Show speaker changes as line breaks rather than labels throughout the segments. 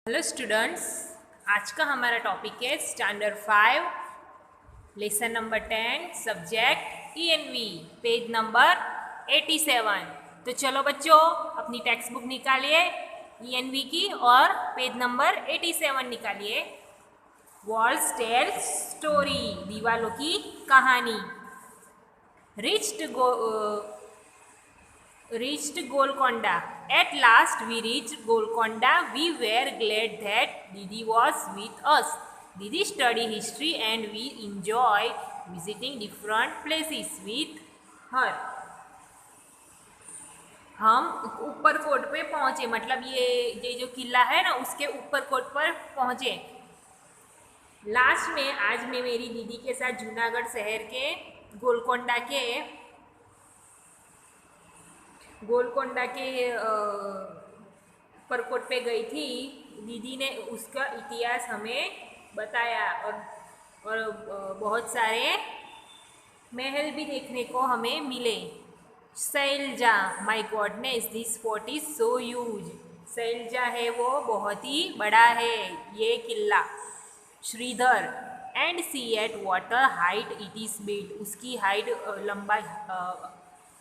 Hello students, आज का हमारा टॉपिक है standard 5 lesson number 10 subject env page number 87। तो चलो बच्चों, अपनी टेक्स्ट बुक निकालिए ईएनवी की और पेज नंबर 87 निकालिए। वॉल्स टेल स्टोरी, दीवालों की कहानी। Reached reached Golconda. At last we reached Golconda. We were glad that Didi was with us. Didi studied history and we enjoy visiting different places with her. हम ऊपर coat पे पहुँचे, मतलब ये जो किला है ना उसके ऊपर कोट पर पहुँचे। लास्ट में आज मैं मेरी दीदी के साथ जूनागढ़ शहर के गोलकोंडा के परकोट पे गई थी। दीदी ने उसका इतिहास हमें बताया और बहुत सारे महल भी देखने को हमें मिले। Shailja, my goodness this fort is so huge. Shailja है वो बहुत ही बड़ा है ये किला। Shridhar, and see what a height it is इज बिल्ड, उसकी हाइट लंबाई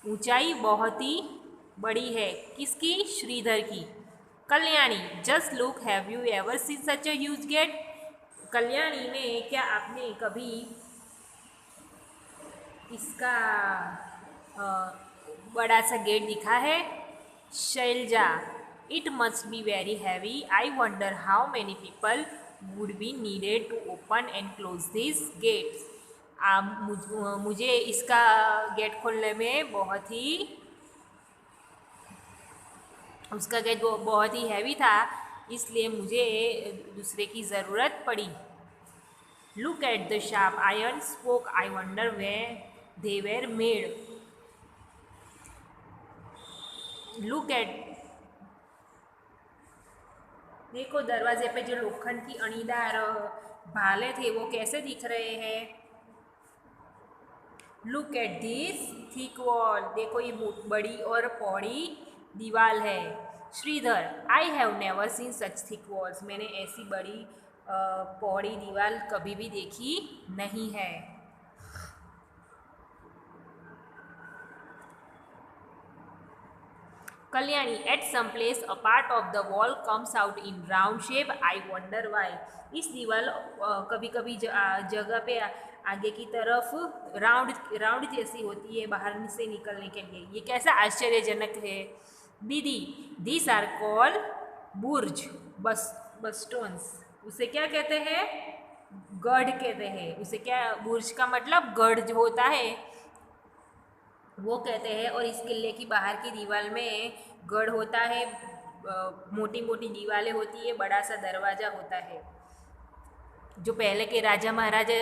ऊंचाई बहुत ही बड़ी है। किसकी? श्रीधर की। Kalyani, just look, have you ever seen such a huge gate. Kalyani में क्या आपने कभी इसका बड़ा सा गेट दिखा है? Shailaja, it must be very heavy, I wonder how many people would be needed to open and close this gates. मुझे इसका गेट खोलने में उसका गेट बहुत ही हैवी था, इसलिए मुझे दूसरे की ज़रूरत पड़ी। Look at the sharp iron spoke, I wonder where they were made. Look at, देखो दरवाजे पे जो लोखंड की अणीदार भाले थे वो कैसे दिख रहे हैं। Look at this thick wall, देखो ये बड़ी और पौड़ी दीवार है। Shridhar, I have never seen such thick walls, मैंने ऐसी बड़ी पौड़ी दीवार कभी भी देखी नहीं है। Kalyani, at some place a part of the wall comes out in round shape, I wonder why. इस दीवार कभी कभी जगह पे आगे की तरफ राउंड जैसी होती है बाहर से निकलने के लिए, ये कैसा आश्चर्यजनक है। दीदी, दिस आर कॉल बुर्ज बस्टोन्स, उसे क्या कहते हैं? गढ़ कहते हैं। उसे क्या, बुर्ज का मतलब गढ़ जो होता है वो कहते हैं। और इस किले की बाहर की दीवार में गढ़ होता है, मोटी मोटी दीवारें होती है, बड़ा सा दरवाज़ा होता है। जो पहले के राजा महाराजा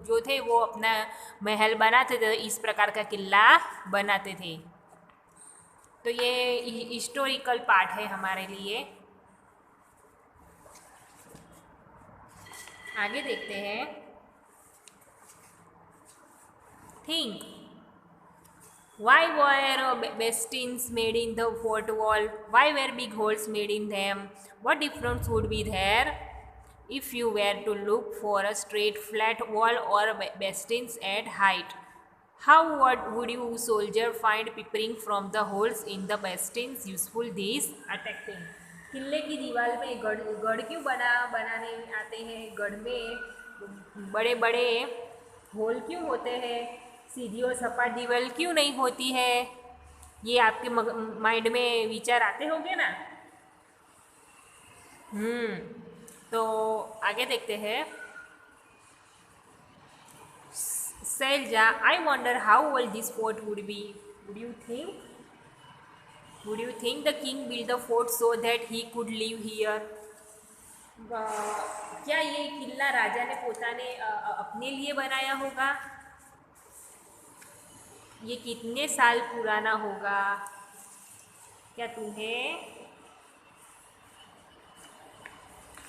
जो थे वो अपना महल बनाते थे, इस प्रकार का किला बनाते थे। तो ये हिस्टोरिकल पार्ट है हमारे लिए। आगे देखते हैं। Think, why were bastions made in the fort wall? Why were big holes made in them? What difference would be there if you were to look for a straight flat wall or bastions at height? How would you soldier find peeping from the holes in the bastions useful these attacking? किले की दीवार में गढ़ क्यों बनाने आते हैं? गढ़ में बड़े बड़े होल क्यों होते हैं? सीधी और सपाट दीवार क्यों नहीं होती है? ये आपके माइंड में विचार आते होंगे ना। तो आगे देखते हैं। Shailaja, I wonder how old this fort would be. Would you think the king build the fort so that he could live here? क्या ये किला राजा ने पोताने अपने लिए बनाया होगा? ये कितने साल पुराना होगा? क्या तुम्हें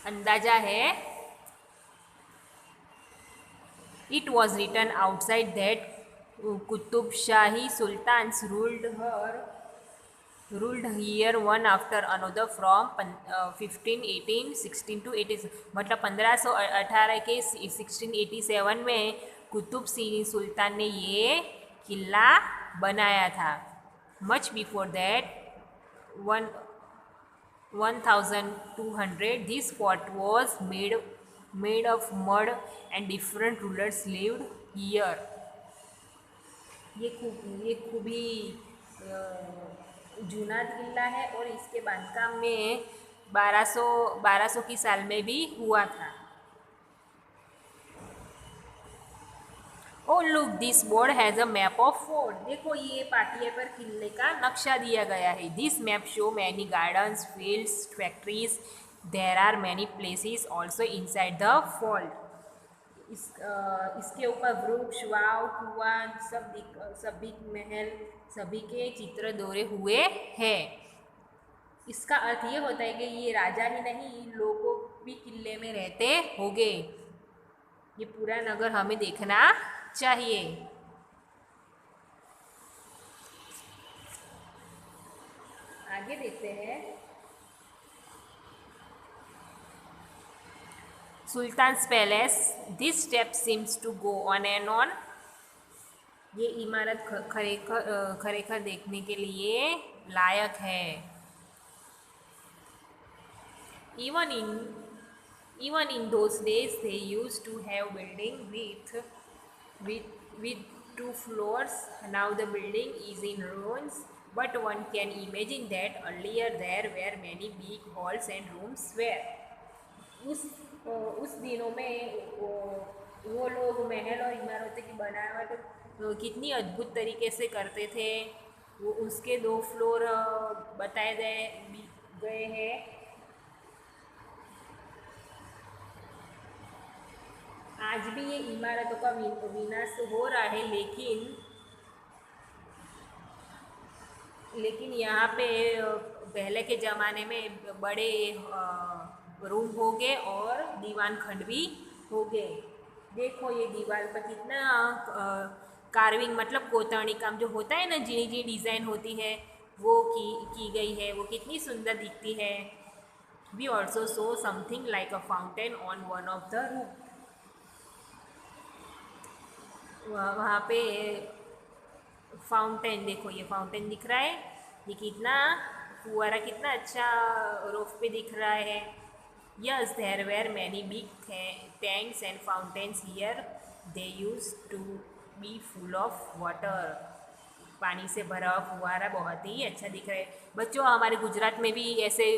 अंदाजा है? It was written outside that Qutb Shahi sultans ruled her ruled here one after another from 1518 16 to 80, मतलब 1518 के 1687 में कुतुब सिंह सुल्तान ने ये किला बनाया था. Much before that, one 1200, this fort was made of mud and different rulers lived here. ये खूब ही जूना किला है और इसके बांधकाम में 1200 की साल में भी हुआ था. Oh look, this board has a map of fort. देखो ये पाटिया पर किले का नक्शा दिया गया है. This map show many gardens, fields, factories. There are many places also inside the fort. इसके ऊपर वृक्ष, वाव, कुआं, सभी महल, सभी के चित्र दोरे हुए हैं. इसका अर्थ ये होता है कि ये राजा ही नहीं, लोगों भी किले में रहते होंगे. ये पूरा नगर हमें देखना चाहिए. आगे देखते हैं. Sultan's palace. This step seems to go on and on. ये इमारत खरेखर देखने के लिए लायक है. Even in those days, they used to have building with 2 floors. Now the building is in ruins, but one can imagine that earlier there were many big halls and rooms where. उस दिनों में वो लोग महल और इमारतों की बनावट कितनी अद्भुत तरीके से करते थे. वो उसके 2 फ्लोर बताए गए हैं. आज भी ये इमारतों का विनाश हो रहा है, लेकिन यहाँ पे पहले के ज़माने में बड़े रूम हो गए और दीवान खंड भी हो गए. देखो ये दीवार पर कितना कार्विंग, मतलब कोतरणी काम जो होता है ना, जी डिज़ाइन होती है वो की गई है. वो कितनी सुंदर दिखती है. We also saw something like a fountain on one of the room. वहाँ पे फाउंटेन, देखो ये फाउंटेन दिख रहा है. ये कितना फुआरा, कितना अच्छा रूफ पे दिख रहा है. Yes, there were many big tanks and fountains here. They use to be full of water. पानी से भरा हुआ फुहारा बहुत ही अच्छा दिख रहा है. बच्चों, हमारे गुजरात में भी ऐसे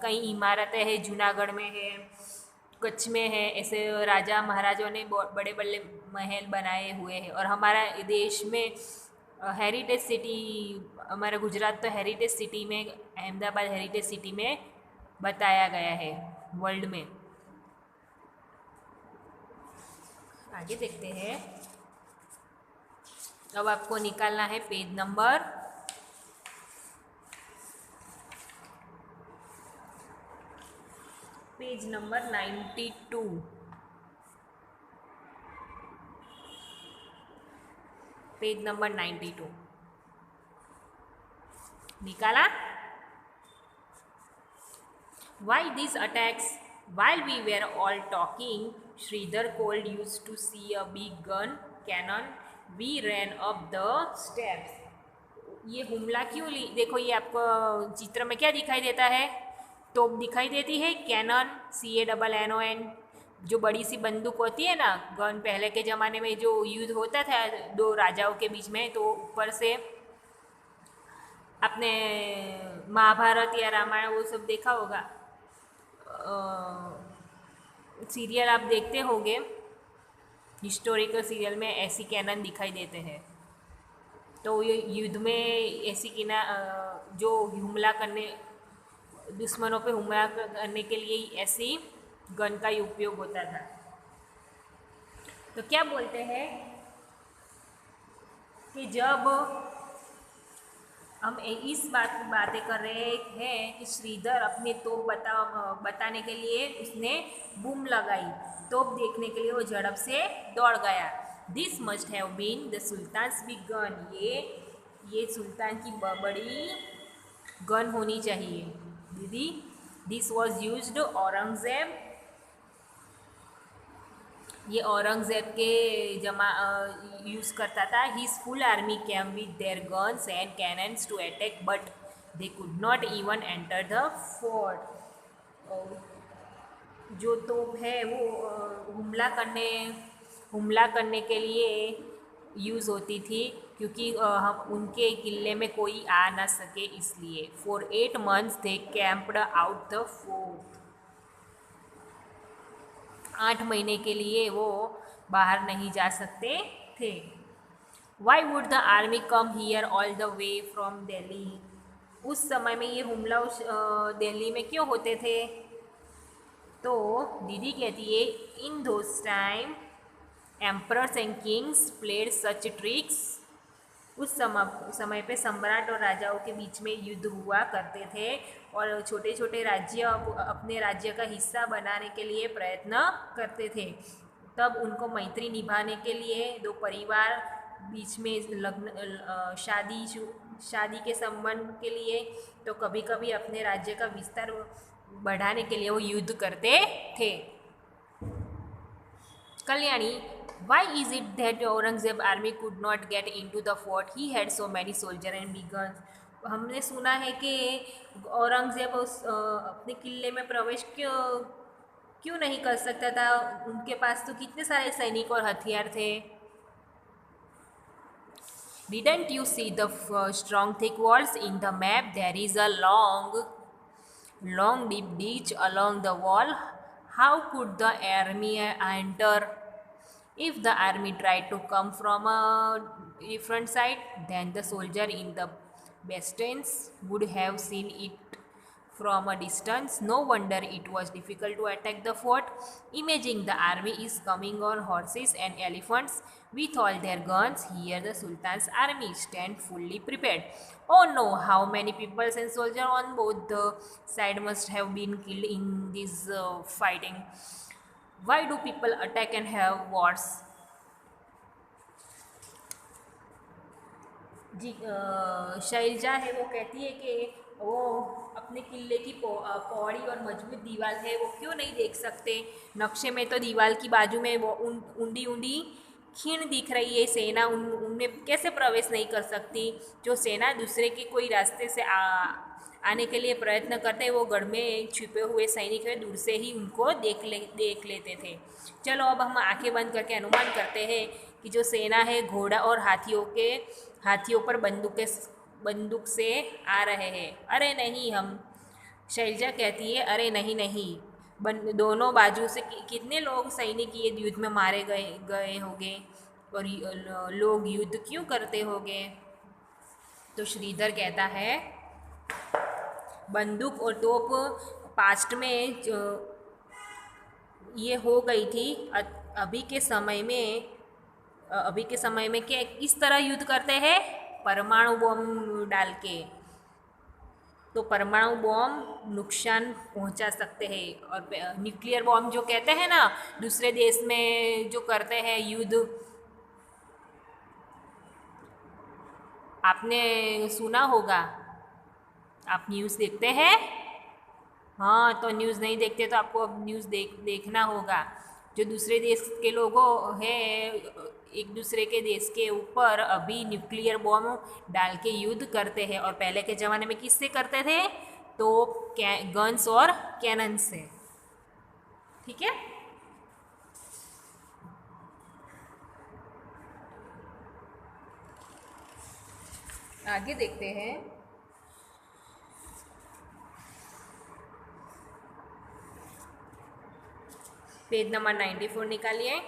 कई इमारतें हैं. जूनागढ़ में है, कच्छ में है. ऐसे राजा महाराजाओं ने बड़े बड़े महल बनाए हुए हैं. और हमारा देश में हेरिटेज सिटी, हमारा गुजरात तो हेरिटेज सिटी में, अहमदाबाद हेरिटेज सिटी में बताया गया है वर्ल्ड में. आगे देखते हैं. अब आपको निकालना है पेज नंबर 92. पेज नंबर 92 निकाला. Why these attacks? While we were all talking, Sridhar called used to see a big gun cannon. We ran up the steps. ये हमला क्यों ली? देखो ये आपको चित्र में क्या दिखाई देता है? तोप दिखाई देती है, कैनन, CANNON, जो बड़ी सी बंदूक होती है ना, गन. पहले के ज़माने में जो युद्ध होता था 2 राजाओं के बीच में, तो ऊपर से आपने महाभारत या रामायण वो सब देखा होगा, सीरियल आप देखते होंगे, हिस्टोरिकल सीरियल में ऐसी कैनन दिखाई देते हैं. तो ये युद्ध में ऐसी जो हमला करने, दुश्मनों पे हमला करने के लिए ऐसी गन का उपयोग होता था. तो क्या बोलते हैं कि जब हम इस बातें कर रहे हैं कि श्रीधर अपने तोप बताने के लिए उसने बूम लगाई. तोप देखने के लिए वो झड़प से दौड़ गया. This must have been the sultan's big gun. ये सुल्तान की बड़ी गन होनी चाहिए दीदी। दिस वॉज यूज्ड औरंगजेब, ये औरंगजेब के जमा यूज़ करता था। His full army came with their guns and cannons to attack but they could not even enter the fort. जो तोप है वो हमला करने के लिए यूज़ होती थी, क्योंकि हम उनके किले में कोई आ ना सके इसलिए। For 8 months they camped out the fort. 8 महीने के लिए वो बाहर नहीं जा सकते थे। Why would the army come here all the way from Delhi. उस समय में ये हमला दिल्ली में क्यों होते थे? तो दीदी कहती है in those time emperors and kings played such tricks. उस समय पे सम्राट और राजाओं के बीच में युद्ध हुआ करते थे, और छोटे छोटे राज्य अपने राज्य का हिस्सा बनाने के लिए प्रयत्न करते थे। तब उनको मैत्री निभाने के लिए दो परिवार बीच में लग्न शादी के संबंध के लिए, तो कभी कभी अपने राज्य का विस्तार बढ़ाने के लिए वो युद्ध करते थे। Kalyani, why is it that Aurangzeb army could not get into the fort? He had so many soldiers and big guns. हमने सुना है कि औरंगजेब अपने किले में प्रवेश क्यों क्यों नहीं कर सकता था? उनके पास तो कितने सारे सैनिक और हथियार थे। Didn't you see the strong thick walls in the map? There is a long deep ditch along the wall. How could the army enter? If the army tried to come from a different side, then the soldier in the bastions would have seen it from a distance. No wonder it was difficult to attack the fort. Imagine the army is coming on horses and elephants with all their guns. Here the Sultan's army stand fully prepared. Oh no, how many people and soldiers on both the sides must have been killed in this fighting. Why do people attack and have wars? जी शैलजा है वो कहती है कि वो अपने किले की पौड़ी और मजबूत दीवार है वो क्यों नहीं देख सकते? नक्शे में तो दीवार की बाजू में वो ऊंडी ऊंडी खीण दिख रही है सेना, उनमें कैसे प्रवेश नहीं कर सकती? जो सेना दूसरे के कोई रास्ते से आने के लिए प्रयत्न करते हैं, वो गढ़ में छुपे हुए सैनिक है दूर से ही उनको देख लेते थे। चलो अब हम आंखें बंद करके अनुमान करते हैं कि जो सेना है घोड़ा और हाथियों पर बंदूक से आ रहे हैं। अरे नहीं, हम शैलजा कहती है अरे नहीं नहीं, दोनों बाजू से कितने लोग सैनिक ये युद्ध में मारे गए होंगे, और लोग युद्ध क्यों करते होंगे? तो श्रीधर कहता है बंदूक और तोप पास्ट में ये हो गई थी। अभी के समय में क्या किस तरह युद्ध करते हैं? परमाणु बम डाल के। तो परमाणु बम नुकसान पहुंचा सकते हैं, और न्यूक्लियर बम जो कहते हैं ना दूसरे देश में जो करते हैं युद्ध, आपने सुना होगा। आप न्यूज़ देखते हैं? हाँ, तो न्यूज़ नहीं देखते तो आपको अब न्यूज़ देखना होगा। जो दूसरे देश के लोगों हैं एक दूसरे के देश के ऊपर अभी न्यूक्लियर बम डाल के युद्ध करते हैं, और पहले के ज़माने में किससे करते थे? तो गन्स और कैनन से। ठीक है, आगे देखते हैं। पेज नंबर 94 निकालिए।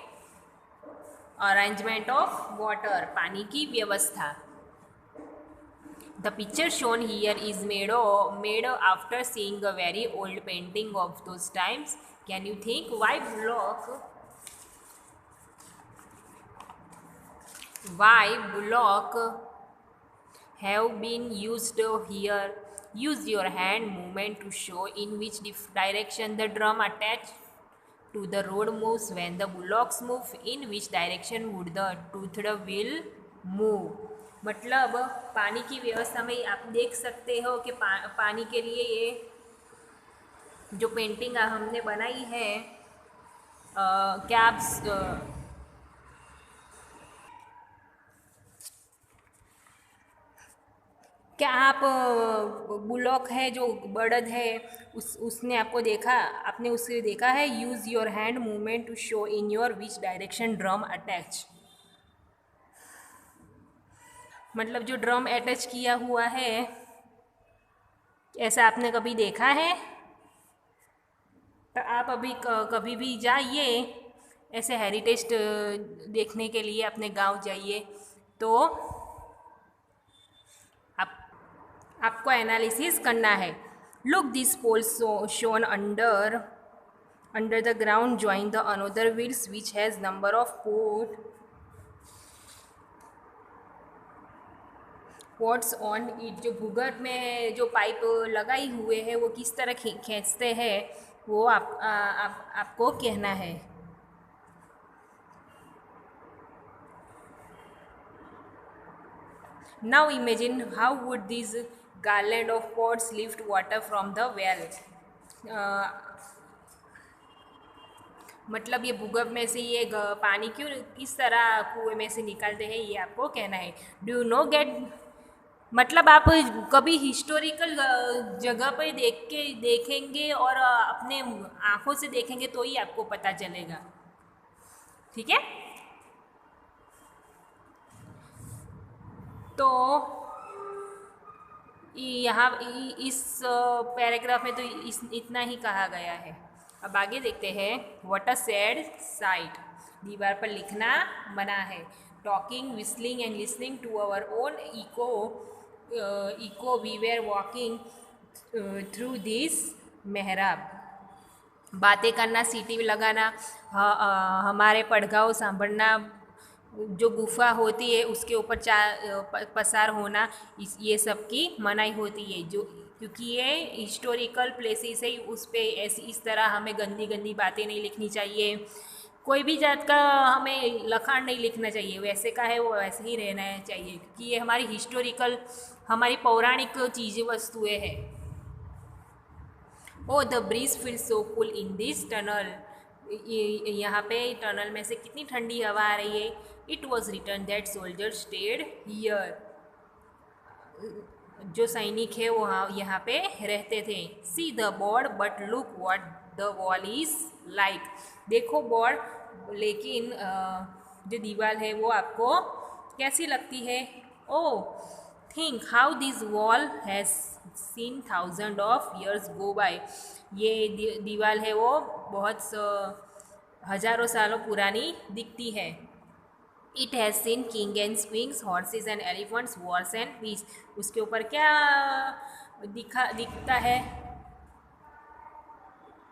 अरेंजमेंट ऑफ वाटर, पानी की व्यवस्था। The picture shown here is made after seeing a very old painting of those times. Can you think Y block have been used here? Use your hand movement to show in which direction the drum attached to the road moves. When the bullocks move, in which direction would the toothed wheel move? मतलब पानी की व्यवस्था में आप देख सकते हो कि पानी के लिए ये जो पेंटिंग हमने बनाई है, क्या आप क्या आप बुलॉक है जो बड़द है, उसने आपको देखा, आपने उसे देखा है? Use your hand movement to show in your which direction drum attach. मतलब जो ड्रम अटैच किया हुआ है, ऐसा आपने कभी देखा है? तो आप अभी कभी भी जाइए ऐसे हेरिटेज देखने के लिए, अपने गांव जाइए, तो आप आपको एनालिसिस करना है। Look this pole shown under the ground join the another wheels which has number of ports on it. जो भूगर्भ में जो पाइप लगाई हुए है वो किस तरह खींचते हैं, वो आपको कहना है। Now imagine how would these garland of pots lift water from the well। मतलब ये भूगर्भ में से ये पानी क्यों किस तरह कुएं में से निकालते हैं, ये आपको कहना है। डू यू नो गेट, मतलब आप कभी हिस्टोरिकल जगह पर देखेंगे और अपने आँखों से देखेंगे तो ही आपको पता चलेगा। ठीक है, तो यहाँ इस पैराग्राफ में तो इतना ही कहा गया है। अब आगे देखते हैं। What a sad sight. दीवार पर लिखना मना है। Talking, whistling and listening to our own echo we were walking through this मेहराब। बातें करना, सीटी लगाना, हमारे पड़घाव सांभरना, जो गुफा होती है उसके ऊपर पसार होना, ये सब की मनाही होती है। जो क्योंकि ये हिस्टोरिकल प्लेसेस है, उस पर ऐसी इस तरह हमें गंदी गंदी बातें नहीं लिखनी चाहिए। कोई भी जात का हमें लखान नहीं लिखना चाहिए, वैसे का है वो वैसे ही रहना चाहिए, क्योंकि ये हमारी हिस्टोरिकल, हमारी पौराणिक चीज़ें वस्तुएं हैं। Oh the breeze feel so cool in this tunnel. यहाँ पे टनल में से कितनी ठंडी हवा आ रही है। It was return that soldier stayed here. जो सैनिक है वो यहाँ पे रहते थे। See the board but look what the wall is like. देखो बोर्ड, लेकिन जो दीवार है वो आपको कैसी लगती है। Oh think how this wall has seen thousand of years go by. ये दीवार है वो बहुत हजारों सालों पुरानी दिखती है। It has seen king and queens, horses and elephants, wars and peace. उसके ऊपर क्या दिखता है?